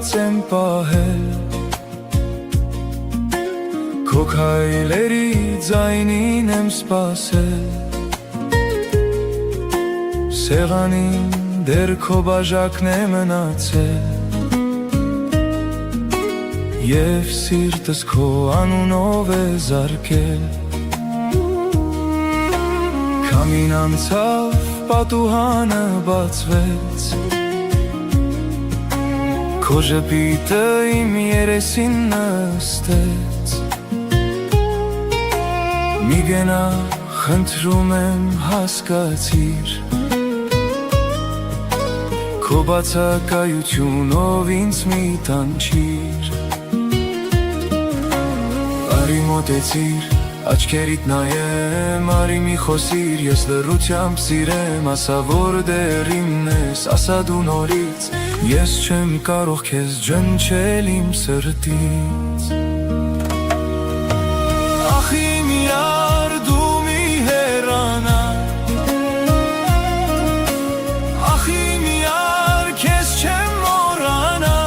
ստիպված եմ պահել Քո քայլերի ձայնին եմ սպասել Սեղանին դեռ քո բաժակն է մնացել Եվ սիրտս քո անունով է զարկել Քամին անցավ, պատուհանը բացվեց Քո ժպիտը իմ երեսին նստեց Մի գնա, խնդրում եմ հասկացիր Քո բացակայությունով ինձ մի տանջիր Արի մոտեցիր, աչքերիդ նայեմ, արի մի խոսիր Ես լռությամբ սիրեմ, ասա որ դեռ իմն ես, ասա դու նորից Ես չեմ կարող քեզ ջնջել իմ սրտից Ախ իմ յար դու մի հեռանա Ախ իմ յար քեզ չեմ մոռանա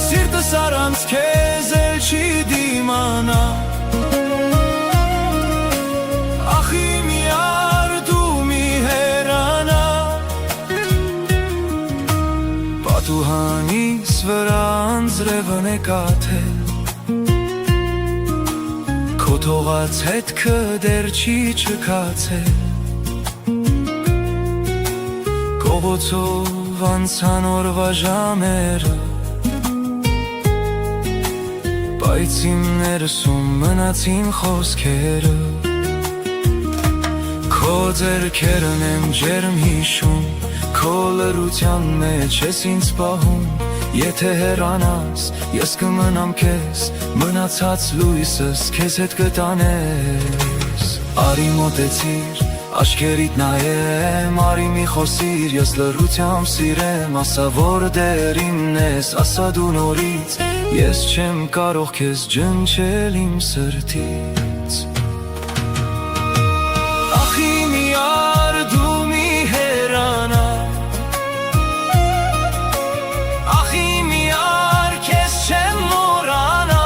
Սիրտս առանց քեզ էլ չի դիմանա Ախ իմ յար դու մի հեռանա Պատուհանիս վրա անձրևը նկատել Քո թողած հետքը դեռ չի չքացել Կողոցով անցան օրվա ժամերը Բայց իմ ներսում մնացին խոսքերը Քո ձեռքերն եմ ջերմ հիշում Քո լռության մեջ ես ինձ պահում Եթե հեռանաս, ես կմնամ քեզ Մնացած լույսս քեզ հետ կտանես Արի մոտեցիր, աչքերիդ նայեմ Արի մի խոսիր, ես լռությամբ սիրեմ Ասա որ դեռ իմն ես, ասա դու նորից Ես չեմ կարող քեզ ջնջել իմ սրտից Ախ իմ յար դու մի հեռանա Ախ իմ յար քեզ չեմ մոռանա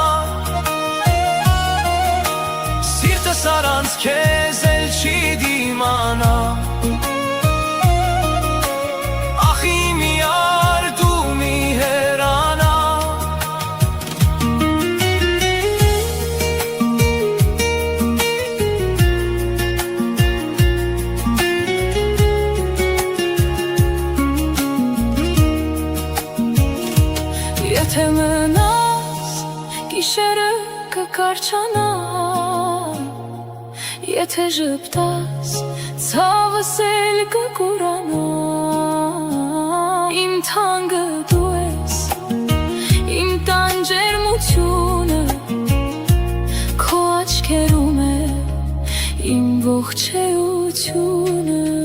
Սիրտս առանց քեզ էլ չի դիմանա Ախ իմ յար դու մի հեռանա Եթե մնաս, գիշերը կկարչանա Եթե ժպտաս, ցավս էլ կկուրանա Իմ թանկը դու ես, իմ տանջերմությունը Քո աչքերում է իմ ողջ էությունը